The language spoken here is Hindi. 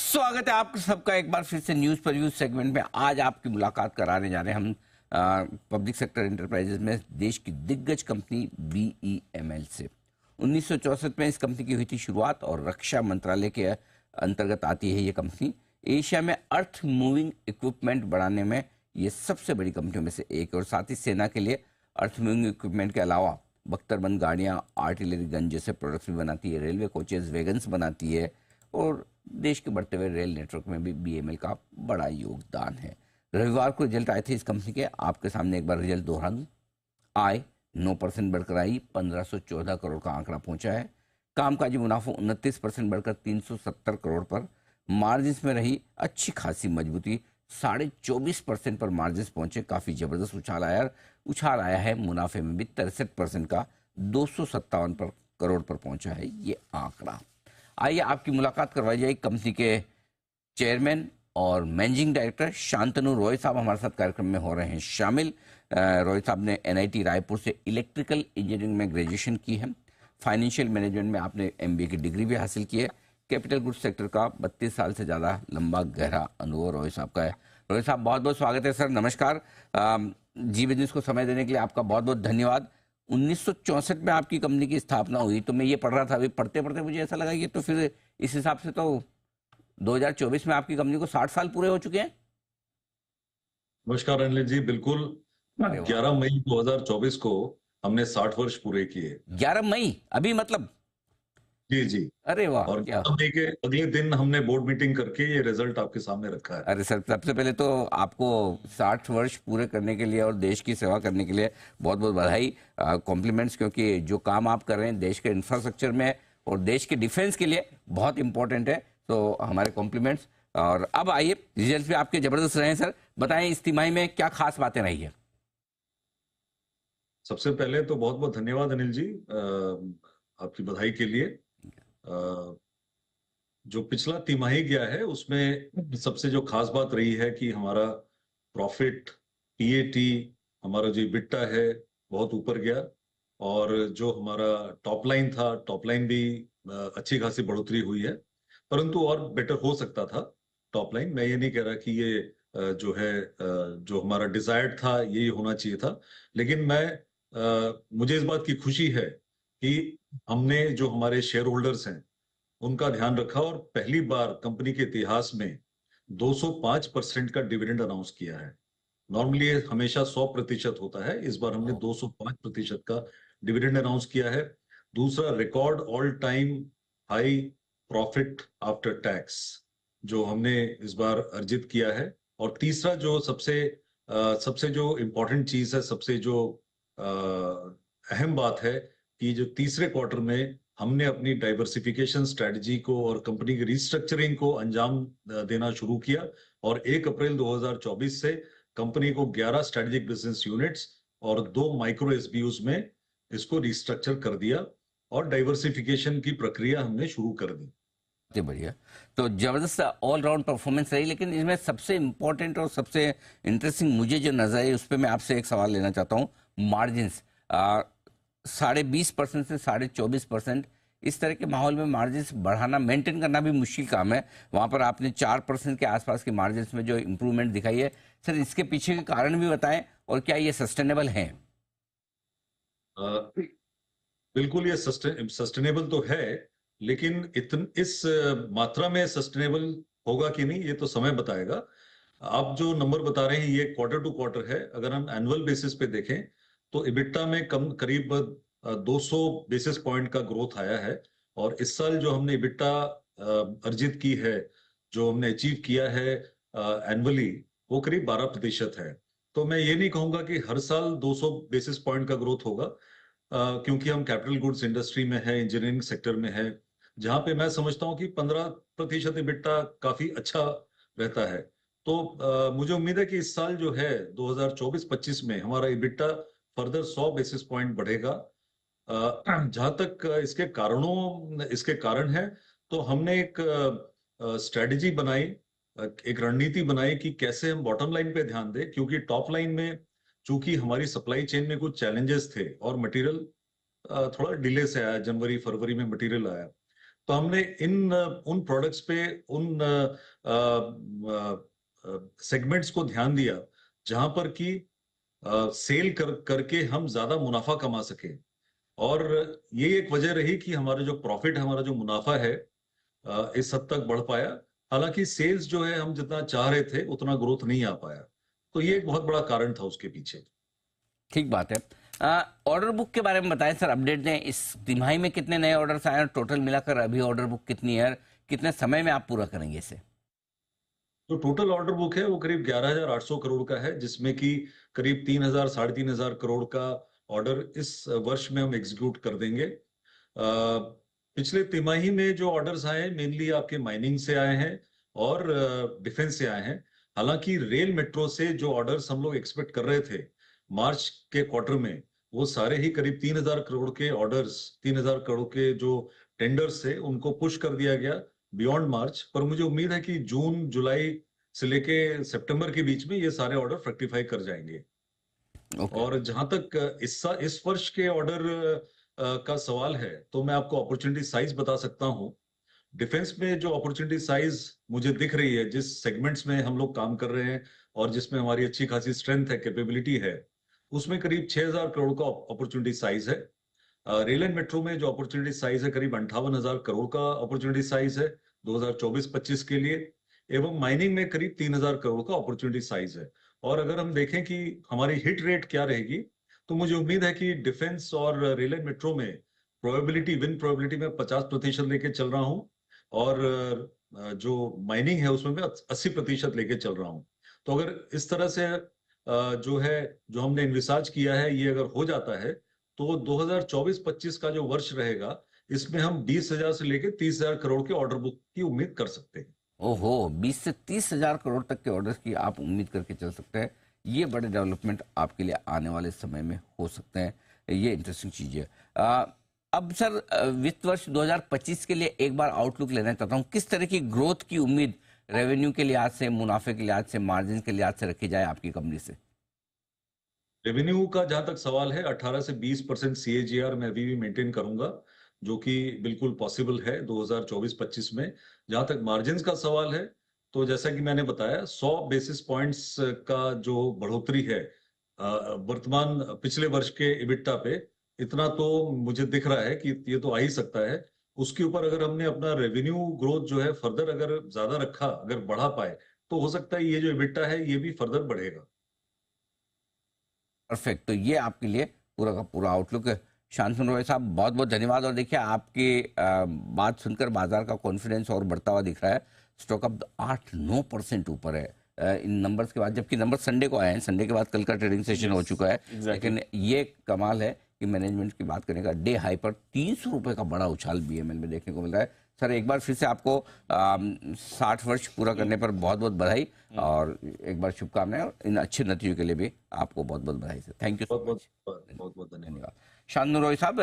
स्वागत है आप सबका एक बार फिर से न्यूज पर न्यूज सेगमेंट में। आज आपकी मुलाकात कराने जा रहे हैं हम पब्लिक सेक्टर एंटरप्राइजेज में देश की दिग्गज कंपनी बीईएमएल से। 1964 में इस कंपनी की हुई थी शुरुआत और रक्षा मंत्रालय के अंतर्गत आती है ये कंपनी। एशिया में अर्थ मूविंग इक्विपमेंट बनाने में ये सबसे बड़ी कंपनियों में से एक है और साथ ही सेना के लिए अर्थ मूविंग इक्विपमेंट के अलावा बख्तरबंद गाड़ियाँ, आर्टिलरी गन जैसे प्रोडक्ट्स भी बनाती है, रेलवे कोचेज, वैगन्स बनाती है और देश के बढ़ते हुए रेल नेटवर्क में भी बीएमएल का बड़ा योगदान है। रविवार को रिजल्ट आए थे इस कंपनी के, आपके सामने एक बार रिजल्ट दोहरा दूं। आय 9% बढ़कर आई, 1514 करोड़ का आंकड़ा पहुंचा है। कामकाजी मुनाफा 29% बढ़कर 370 करोड़ पर। मार्जिन में रही अच्छी खासी मजबूती, 24.5% पर मार्जिन पहुंचे। काफी जबरदस्त उछाल आया है मुनाफे में भी 63% का 257 करोड़ पर पहुंचा है ये आंकड़ा। आइए आपकी मुलाकात करवाई जाए कंपनी के चेयरमैन और मैनेजिंग डायरेक्टर शांतनु रॉय साहब हमारे साथ कार्यक्रम में हो रहे हैं शामिल। रॉय साहब ने एनआईटी रायपुर से इलेक्ट्रिकल इंजीनियरिंग में ग्रेजुएशन की है। फाइनेंशियल मैनेजमेंट में आपने एमबीए की डिग्री भी हासिल की है। कैपिटल गुड्स सेक्टर का 32 साल से ज़्यादा लंबा गहरा अनुभव रॉय साहब का है। रॉय साहब बहुत बहुत स्वागत है सर, नमस्कार। जी बिजनेस को समय देने के लिए आपका बहुत बहुत धन्यवाद। 1964 में आपकी कंपनी की स्थापना हुई, तो मैं ये पढ़ रहा था, अभी पढ़ते पढ़ते मुझे ऐसा लगा कि तो फिर इस हिसाब से तो 2024 में आपकी कंपनी को 60 साल पूरे हो चुके हैं। नमस्कार अनिल जी, बिल्कुल। अरे वाह, 11 मई 2024 को हमने 60 वर्ष पूरे किए। 11 मई अभी मतलब? जी जी। अरे वाह, और क्या! 11 मई के अगले दिन हमने बोर्ड मीटिंग करके ये रिजल्ट आपके सामने रखा है। अरे सर, सबसे पहले तो आपको 60 वर्ष पूरे करने के लिए और देश की सेवा करने के लिए बहुत बहुत बधाई, कॉम्प्लीमेंट्स, क्योंकि जो काम आप कर रहे हैं देश के इंफ्रास्ट्रक्चर में और देश के डिफेंस के लिए बहुत इंपॉर्टेंट है, तो हमारे कॉम्प्लीमेंट्स। और अब आइए, रिजल्ट भी आपके जबरदस्त रहे हैं सर, बताएं इस तिमाही में क्या खास बातें रही है। सबसे पहले तो बहुत बहुत धन्यवाद अनिल जी, आपकी बधाई के लिए। जो पिछला तिमाही गया है उसमें सबसे जो खास बात रही है कि हमारा प्रॉफिट, पीएटी, हमारा जो EBITDA है बहुत ऊपर गया। और जो हमारा टॉप लाइन था, टॉप लाइन भी अच्छी खासी बढ़ोतरी हुई है, परंतु और बेटर हो सकता था टॉप लाइन। मैं ये नहीं कह रहा कि ये जो है जो हमारा डिजायर्ड था यही होना चाहिए था, लेकिन मुझे इस बात की खुशी है कि हमने जो हमारे शेयर होल्डर्स हैं उनका ध्यान रखा और पहली बार कंपनी के इतिहास में 205% का डिविडेंड अनाउंस किया है। नॉर्मली हमेशा 100% होता है, इस बार हमने 205% का डिविडेंड अनाउंस किया है। दूसरा, record all time high profit after tax जो हमने इस बार अर्जित किया है। और तीसरा जो सबसे जो इम्पोर्टेंट चीज है, सबसे जो अहम बात है कि जो तीसरे क्वार्टर में हमने अपनी डाइवर्सिफिकेशन स्ट्रेटजी को और कंपनी की रिस्ट्रक्चरिंग को अंजाम देना शुरू किया और 1 अप्रैल 2024 से कंपनी को 11 स्ट्रेटेजिक बिजनेस यूनिट्स और 2 माइक्रो एसबीयूज में इसको रिस्ट्रक्चर कर दिया और डाइवर्सिफिकेशन की प्रक्रिया हमने शुरू कर दी। बहुत बढ़िया, तो जबरदस्त ऑलराउंड परफॉर्मेंस रही। लेकिन इसमें सबसे इंपॉर्टेंट और सबसे इंटरेस्टिंग मुझे जो नजर आई उस पर मैं आपसे एक सवाल लेना चाहता हूँ। मार्जिन्स 20.5% से 24.5%, इस तरह के माहौल में मार्जिन्स बढ़ाना, मेंटेन करना भी मुश्किल काम है। वहां पर आपने 4% के आसपास की मार्जिन्स में जो इंप्रूवमेंट दिखाई है, सर इसके पीछे के कारण भी बताएं और क्या ये सस्टेनेबल है? बिल्कुल, ये सस्टेनेबल तो है, लेकिन इस मात्रा में सस्टेनेबल होगा कि नहीं ये तो समय बताएगा। आप जो नंबर बता रहे हैं ये क्वार्टर टू क्वार्टर है। अगर हम एनुअल बेसिस पे देखें तो इबिट्टा में करीब 200 बेसिस पॉइंट का ग्रोथ आया है। और इस साल जो हमने इबिट्टा अर्जित की है, जो हमने अचीव किया है एनुअली, वो करीब 12% है। तो मैं ये नहीं कहूंगा कि हर साल 200 बेसिस पॉइंट का ग्रोथ होगा, क्योंकि हम कैपिटल गुड्स इंडस्ट्री में है, इंजीनियरिंग सेक्टर में है, जहां पे मैं समझता हूं कि 15% इबिट्टा काफी अच्छा रहता है। तो मुझे उम्मीद है कि इस साल जो है 2024-25 में हमारा इबिट्टा फर्दर 100 बेसिस पॉइंट बढ़ेगा। जहां तक इसके कारण है, तो हमने एक स्ट्रेटजी बनाई, एक रणनीति बनाई कि कैसे हम बॉटम लाइन पे ध्यान दें, क्योंकि टॉप लाइन में चूंकि हमारी सप्लाई चेन में कुछ चैलेंजेस थे और मटेरियल थोड़ा डिले से आया, जनवरी फरवरी में मटेरियल आया। तो हमने इन उन प्रोडक्ट्स पे उन सेगमेंट्स को ध्यान दिया जहां पर कि सेल करके हम ज्यादा मुनाफा कमा सके। और ये एक वजह रही कि हमारा जो प्रॉफिट, हमारा जो मुनाफा है इस हद तक बढ़ पाया। हालांकि सेल्स जो है हम जितना चाह रहे थे उतना ग्रोथ नहीं आ पाया, तो ये एक बहुत बड़ा कारण था उसके पीछे। ठीक बात है। ऑर्डर बुक के बारे में बताएं सर, अपडेट दें। इस तिमाही में कितने नए ऑर्डर्स आए और टोटल मिलाकर अभी ऑर्डर बुक कितनी है, कितने समय में आप पूरा करेंगे इसे? जो टोटल ऑर्डर बुक है वो करीब 11,800 करोड़ का है, जिसमें कि करीब 3,000 साढ़े 3,000 करोड़ का ऑर्डर इस वर्ष में हम एग्जीक्यूट कर देंगे। पिछले तिमाही में जो ऑर्डर्स आए हैं मेनली आपके माइनिंग से आए हैं और डिफेंस से आए हैं। हालांकि रेल मेट्रो से जो ऑर्डर्स हम लोग एक्सपेक्ट कर रहे थे मार्च के क्वार्टर में, वो सारे ही करीब 3,000 करोड़ के ऑर्डर्स, 3,000 करोड़ के जो टेंडर्स थे उनको पुश कर दिया गया बियॉन्ड मार्च। पर मुझे उम्मीद है कि जून जुलाई से लेके सितंबर के बीच में ये सारे ऑर्डर फ्रक्टिफाई कर जाएंगे। ओके। और जहां तक इस वर्ष के ऑर्डर का सवाल है, तो मैं आपको अपॉर्चुनिटी साइज बता सकता हूं। डिफेंस में जो अपॉर्चुनिटी साइज मुझे दिख रही है, जिस सेगमेंट्स में हम लोग काम कर रहे हैं और जिसमें हमारी अच्छी खासी स्ट्रेंथ है, कैपेबिलिटी है, उसमें करीब 6,000 करोड़ का अपॉर्चुनिटी साइज है। रेल एंड मेट्रो में जो अपॉर्चुनिटी साइज है करीब 58,000 करोड़ का अपॉर्चुनिटी साइज है 2024-25 के लिए। एवं माइनिंग में करीब 3,000 करोड़ का अपॉर्चुनिटी साइज है। और अगर हम देखें कि हमारी हिट रेट क्या रहेगी, तो मुझे उम्मीद है कि डिफेंस और रेल एंड मेट्रो में विन प्रोबेबिलिटी में 50% लेके चल रहा हूं, और जो माइनिंग है उसमें मैं 80% लेके चल रहा हूं। तो अगर इस तरह से जो हमने इन्विसाज किया है ये अगर हो जाता है, तो 2024-25 का जो वर्ष रहेगा इसमें हम 20,000 से लेकर 30,000 करोड़ के ऑर्डर बुक की उम्मीद कर सकते हैं। ओहो, 20 से 30 हजार करोड़ तक के ऑर्डर्स की आप उम्मीद करके चल सकते हैं। ये बड़े डेवलपमेंट आपके लिए आने वाले समय में हो सकते हैं। ये इंटरेस्टिंग चीज है। अब सर, वित्त वर्ष 2025 के लिए एक बार आउटलुक लेना चाहता हूँ। किस तरह की ग्रोथ की उम्मीद रेवेन्यू के लिहाज से, मुनाफे के लिहाज से, मार्जिन के लिहाज से रखी जाए आपकी कंपनी से? रेवेन्यू का जहां तक सवाल है, 18 से 20% CAGR मैं अभी भी मेंटेन करूंगा, जो कि बिल्कुल पॉसिबल है 2024-25 में। जहां तक मार्जिन्स का सवाल है, तो जैसा कि मैंने बताया 100 बेसिस पॉइंट्स का जो बढ़ोतरी है वर्तमान पिछले वर्ष के इबिट्टा पे, इतना तो मुझे दिख रहा है कि ये तो आ ही सकता है। उसके ऊपर अगर हमने अपना रेवेन्यू ग्रोथ जो है फर्दर अगर ज्यादा रखा, अगर बढ़ा पाए, तो हो सकता है ये जो इबिट्टा है ये भी फर्दर बढ़ेगा। परफेक्ट। तो ये आपके लिए पूरा का पूरा आउटलुक है। शांतनु रॉय साहब, बहुत बहुत धन्यवाद। और देखिए, आपकी बात सुनकर बाजार का कॉन्फिडेंस और बढ़ता हुआ दिख रहा है। स्टॉक अब 8-9% ऊपर है इन नंबर्स के बाद, जबकि नंबर संडे को आए हैं। संडे के बाद कल का ट्रेडिंग सेशन हो चुका है। लेकिन ये कमाल है कि मैनेजमेंट की बात करने का डे हाई पर 300 रुपए का बड़ा उछाल BML में देखने को मिल रहा है। सर, एक बार फिर से आपको 60 वर्ष पूरा करने पर बहुत बहुत बधाई और एक बार शुभकामनाएं, और इन अच्छे नतीजों के लिए भी आपको बहुत बहुत बधाई सर। थैंक यू सो बहुत मच। बहुत बहुत बहुत धन्यवाद। धन्यवाद शांतनु रॉय साहब।